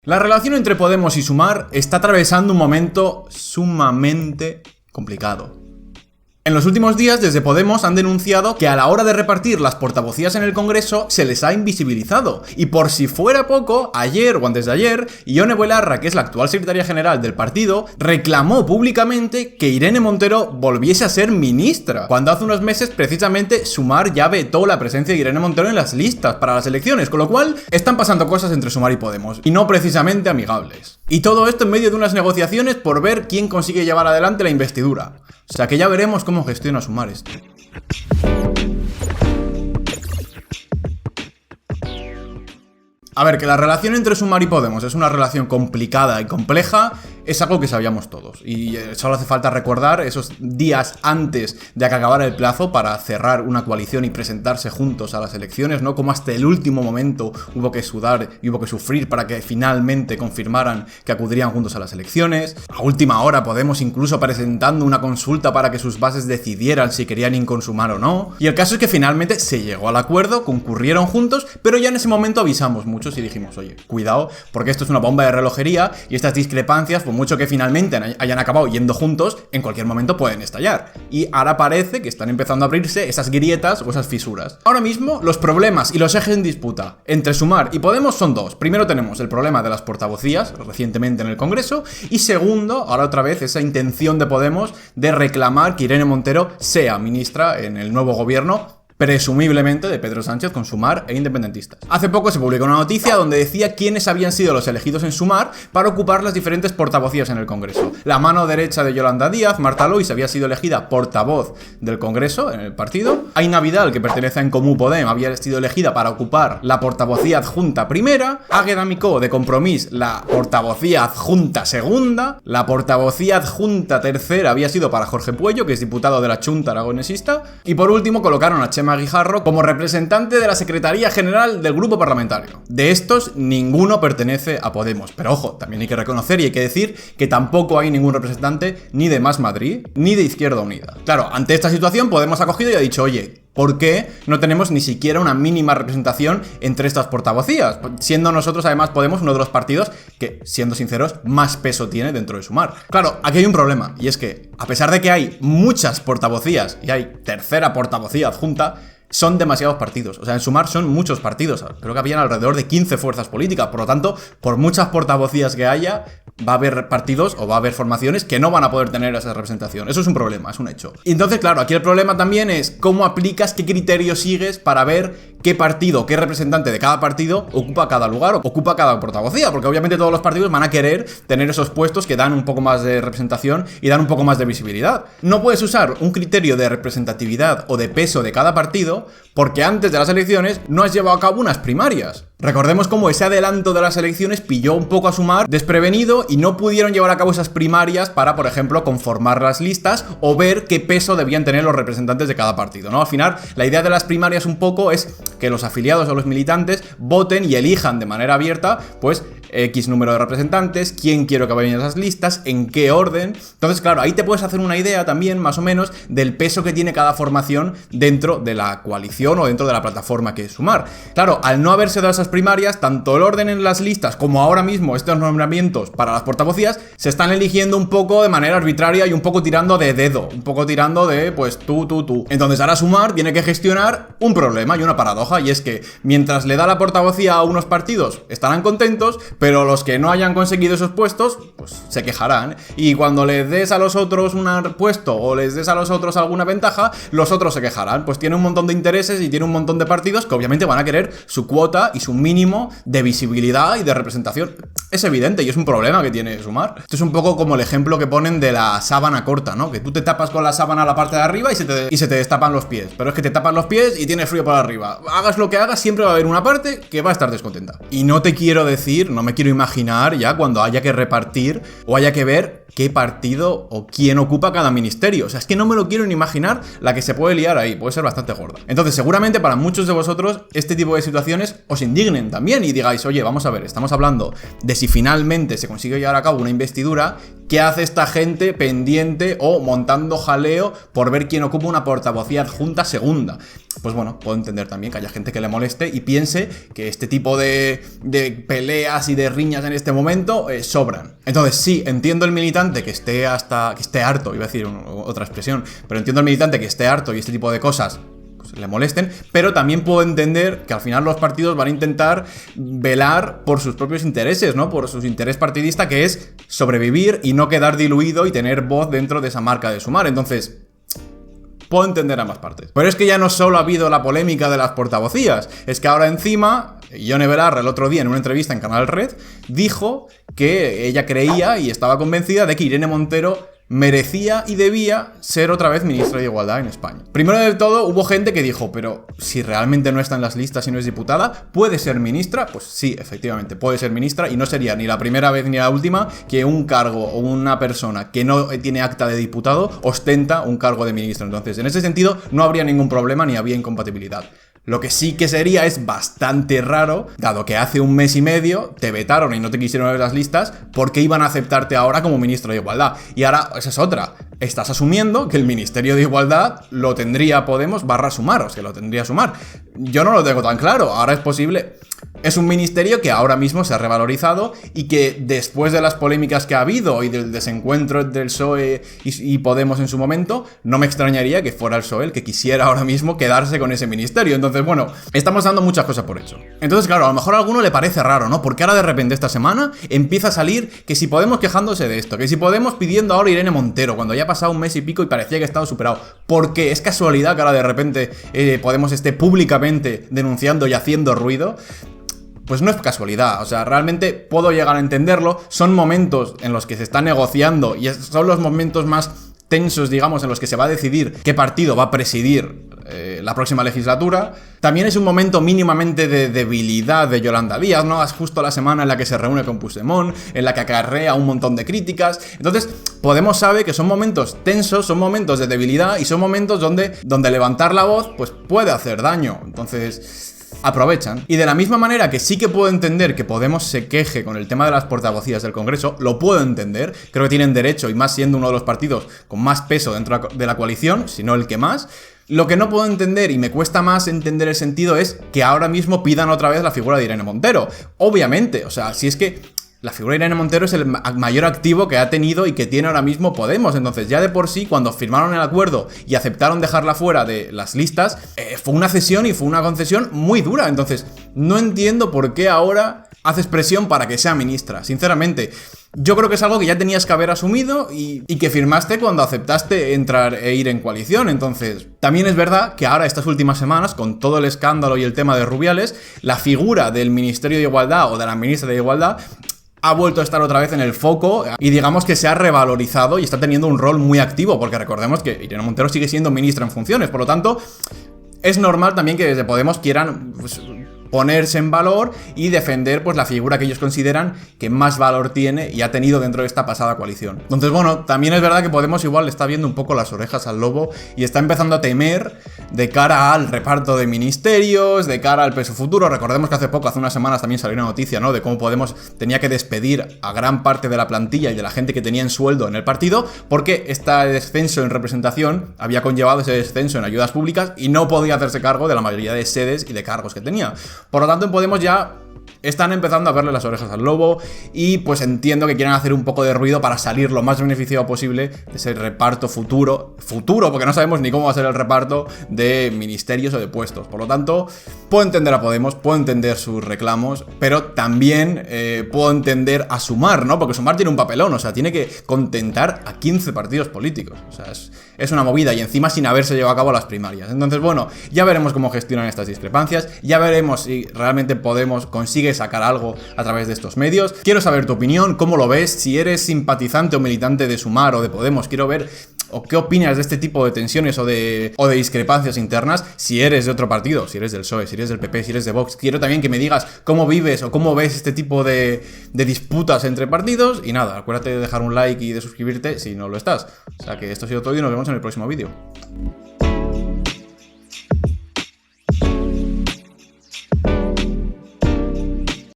La relación entre Podemos y Sumar está atravesando un momento sumamente complicado. En los últimos días, desde Podemos han denunciado que a la hora de repartir las portavocías en el Congreso se les ha invisibilizado. Y por si fuera poco, ayer o antes de ayer, Ione Belarra, que es la actual secretaria general del partido, reclamó públicamente que Irene Montero volviese a ser ministra, cuando hace unos meses precisamente Sumar ya vetó la presencia de Irene Montero en las listas para las elecciones, con lo cual están pasando cosas entre Sumar y Podemos, y no precisamente amigables. Y todo esto en medio de unas negociaciones por ver quién consigue llevar adelante la investidura. O sea que ya veremos cómo gestiona Sumar esto. A ver, que la relación entre Sumar y Podemos es una relación complicada y compleja, es algo que sabíamos todos. Y solo hace falta recordar esos días antes de que acabara el plazo para cerrar una coalición y presentarse juntos a las elecciones, ¿no? Como hasta el último momento hubo que sudar y hubo que sufrir para que finalmente confirmaran que acudirían juntos a las elecciones. A última hora Podemos incluso presentando una consulta para que sus bases decidieran si querían inconsumar o no. Y el caso es que finalmente se llegó al acuerdo, concurrieron juntos, pero ya en ese momento avisamos muchos y dijimos, oye, cuidado, porque esto es una bomba de relojería y estas discrepancias, por mucho que finalmente hayan acabado yendo juntos, en cualquier momento pueden estallar. Y ahora parece que están empezando a abrirse esas grietas o esas fisuras. Ahora mismo, los problemas y los ejes en disputa entre Sumar y Podemos son dos. Primero tenemos el problema de las portavocías, recientemente en el Congreso, y segundo, ahora otra vez, esa intención de Podemos de reclamar que Irene Montero sea ministra en el nuevo gobierno, presumiblemente de Pedro Sánchez con Sumar e independentistas. Hace poco se publicó una noticia donde decía quiénes habían sido los elegidos en Sumar para ocupar las diferentes portavocías en el Congreso. La mano derecha de Yolanda Díaz, Marta Lois, había sido elegida portavoz del Congreso en el partido. Aina Vidal, que pertenece a En Comú Podem, había sido elegida para ocupar la portavocía adjunta primera. Águeda Micó, de Compromís, la portavocía adjunta segunda. La portavocía adjunta tercera había sido para Jorge Puello, que es diputado de la Chunta Aragonesista. Y por último colocaron a Chema Guijarro como representante de la Secretaría General del Grupo Parlamentario. De estos, ninguno pertenece a Podemos. Pero ojo, también hay que reconocer y hay que decir que tampoco hay ningún representante ni de Más Madrid ni de Izquierda Unida. Claro, ante esta situación Podemos ha cogido y ha dicho, oye, ¿por qué no tenemos ni siquiera una mínima representación entre estas portavocías? Siendo nosotros, además, Podemos uno de los partidos que, siendo sinceros, más peso tiene dentro de Sumar. Claro, aquí hay un problema, y es que, a pesar de que hay muchas portavocías y hay tercera portavocía adjunta, son demasiados partidos. O sea, en Sumar son muchos partidos. Creo que habían alrededor de 15 fuerzas políticas. Por lo tanto, por muchas portavocías que haya, va a haber partidos o va a haber formaciones que no van a poder tener esa representación. Eso es un problema, es un hecho. Y entonces, claro, aquí el problema también es cómo aplicas, qué criterios sigues para ver qué partido, qué representante de cada partido ocupa cada lugar o ocupa cada portavocía. Porque obviamente todos los partidos van a querer tener esos puestos que dan un poco más de representación y dan un poco más de visibilidad. No puedes usar un criterio de representatividad o de peso de cada partido porque antes de las elecciones no has llevado a cabo unas primarias. Recordemos cómo ese adelanto de las elecciones pilló un poco a Sumar desprevenido y no pudieron llevar a cabo esas primarias para, por ejemplo, conformar las listas o ver qué peso debían tener los representantes de cada partido, ¿no? Al final, la idea de las primarias un poco es que los afiliados o los militantes voten y elijan de manera abierta, pues, X número de representantes, quién quiero que vayan a esas listas, en qué orden. Entonces, claro, ahí te puedes hacer una idea también, más o menos, del peso que tiene cada formación dentro de la coalición o dentro de la plataforma que es Sumar. Claro, al no haberse dado esas primarias, tanto el orden en las listas como ahora mismo estos nombramientos para las portavocías se están eligiendo un poco de manera arbitraria y un poco tirando de dedo, un poco tirando de, pues, tú. Entonces ahora Sumar tiene que gestionar un problema y una paradoja, y es que mientras le da la portavocía a unos partidos, estarán contentos, pero los que no hayan conseguido esos puestos, pues se quejarán. Y cuando les des a los otros un puesto o les des a los otros alguna ventaja, los otros se quejarán. Pues tiene un montón de intereses y tiene un montón de partidos que obviamente van a querer su cuota y su mínimo de visibilidad y de representación. Es evidente y es un problema que tiene Sumar. Esto es un poco como el ejemplo que ponen de la sábana corta, ¿no? Que tú te tapas con la sábana a la parte de arriba y se te destapan los pies. Pero es que te tapas los pies y tienes frío por arriba. Hagas lo que hagas, siempre va a haber una parte que va a estar descontenta. Y no te quiero decir, no me quiero imaginar ya cuando haya que repartir o haya que ver qué partido o quién ocupa cada ministerio. O sea, es que no me lo quiero ni imaginar la que se puede liar ahí, puede ser bastante gorda. Entonces, seguramente para muchos de vosotros este tipo de situaciones os indignen también y digáis, oye, vamos a ver, estamos hablando de si finalmente se consigue llevar a cabo una investidura, ¿qué hace esta gente pendiente o montando jaleo por ver quién ocupa una portavocía adjunta segunda? Pues bueno, puedo entender también que haya gente que le moleste y piense que este tipo de peleas y de riñas en este momento sobran. Entonces sí, entiendo el militante que esté harto, iba a decir otra expresión, pero entiendo el militante que esté harto y este tipo de cosas pues le molesten, pero también puedo entender que al final los partidos van a intentar velar por sus propios intereses, ¿no? Por su interés partidista, que es sobrevivir y no quedar diluido y tener voz dentro de esa marca de Sumar. Entonces, puedo entender ambas partes. Pero es que ya no solo ha habido la polémica de las portavocías, es que ahora encima, Ione Belarra el otro día en una entrevista en Canal Red dijo que ella creía y estaba convencida de que Irene Montero merecía y debía ser otra vez ministra de Igualdad en España. Primero de todo, hubo gente que dijo, pero si realmente no está en las listas y no es diputada, ¿puede ser ministra? Pues sí, efectivamente, puede ser ministra y no sería ni la primera vez ni la última que un cargo o una persona que no tiene acta de diputado ostenta un cargo de ministro. Entonces, en ese sentido, no habría ningún problema ni había incompatibilidad. Lo que sí que sería es bastante raro, dado que hace un mes y medio te vetaron y no te quisieron ver las listas, porque iban a aceptarte ahora como ministro de Igualdad. Y ahora, esa es otra. Estás asumiendo que el Ministerio de Igualdad lo tendría Podemos /Sumar, o sea, lo tendría Sumar. Yo no lo tengo tan claro, ahora es posible. Es un ministerio que ahora mismo se ha revalorizado y que después de las polémicas que ha habido y del desencuentro del PSOE y Podemos en su momento, no me extrañaría que fuera el PSOE el que quisiera ahora mismo quedarse con ese ministerio. Entonces, bueno, estamos dando muchas cosas por hecho. Entonces, claro, a lo mejor a alguno le parece raro, ¿no? Porque ahora de repente esta semana empieza a salir que si Podemos quejándose de esto, que si Podemos pidiendo ahora a Irene Montero, cuando ya ha pasado un mes y pico y parecía que estaba superado. Porque es casualidad que ahora de repente Podemos esté públicamente denunciando y haciendo ruido. Pues no es casualidad, o sea, realmente puedo llegar a entenderlo, son momentos en los que se está negociando y son los momentos más tensos, digamos, en los que se va a decidir qué partido va a presidir la próxima legislatura. También es un momento mínimamente de debilidad de Yolanda Díaz, ¿no? Es justo la semana en la que se reúne con Puigdemont, en la que acarrea un montón de críticas. Entonces, Podemos sabe que son momentos tensos, son momentos de debilidad y son momentos donde levantar la voz, pues puede hacer daño. Entonces, aprovechan. Y de la misma manera que sí que puedo entender que Podemos se queje con el tema de las portavocías del Congreso, lo puedo entender, creo que tienen derecho, y más siendo uno de los partidos con más peso dentro de la coalición, si no el que más. Lo que no puedo entender y me cuesta más entender el sentido es que ahora mismo pidan otra vez la figura de Irene Montero. Obviamente, o sea, si es que la figura de Irene Montero es el mayor activo que ha tenido y que tiene ahora mismo Podemos. Entonces, ya de por sí, cuando firmaron el acuerdo y aceptaron dejarla fuera de las listas, fue una cesión y fue una concesión muy dura. Entonces, no entiendo por qué ahora haces presión para que sea ministra. Sinceramente, yo creo que es algo que ya tenías que haber asumido y que firmaste cuando aceptaste entrar e ir en coalición. Entonces, también es verdad que ahora, estas últimas semanas, con todo el escándalo y el tema de Rubiales, la figura del Ministerio de Igualdad o de la ministra de Igualdad ha vuelto a estar otra vez en el foco y digamos que se ha revalorizado y está teniendo un rol muy activo, porque recordemos que Irene Montero sigue siendo ministra en funciones, por lo tanto, es normal también que desde Podemos quieran ponerse en valor y defender pues la figura que ellos consideran que más valor tiene y ha tenido dentro de esta pasada coalición. Entonces, bueno, también es verdad que Podemos igual le está viendo un poco las orejas al lobo y está empezando a temer de cara al reparto de ministerios, de cara al peso futuro. Recordemos que hace unas semanas también salió una noticia, ¿no?, de cómo Podemos tenía que despedir a gran parte de la plantilla y de la gente que tenía en sueldo en el partido porque este descenso en representación había conllevado ese descenso en ayudas públicas y no podía hacerse cargo de la mayoría de sedes y de cargos que tenía. Por lo tanto, en Podemos ya están empezando a verle las orejas al lobo y pues entiendo que quieren hacer un poco de ruido para salir lo más beneficiado posible de ese reparto futuro, porque no sabemos ni cómo va a ser el reparto de ministerios o de puestos. Por lo tanto, puedo entender a Podemos, puedo entender sus reclamos, pero también puedo entender a Sumar, ¿no? Porque Sumar tiene un papelón, o sea, tiene que contentar a 15 partidos políticos. O sea, es una movida y encima sin haberse llevado a cabo las primarias. Entonces, bueno, ya veremos cómo gestionan estas discrepancias, ya veremos si realmente Podemos consigue sacar algo a través de estos medios. Quiero saber tu opinión, cómo lo ves, si eres simpatizante o militante de Sumar o de Podemos, quiero ver o qué opinas de este tipo de tensiones o de discrepancias internas, si eres de otro partido, si eres del PSOE, si eres del PP, si eres de Vox. Quiero también que me digas cómo vives o cómo ves este tipo de disputas entre partidos. Y nada, acuérdate de dejar un like y de suscribirte si no lo estás. O sea que esto ha sido todo y nos vemos en el próximo vídeo.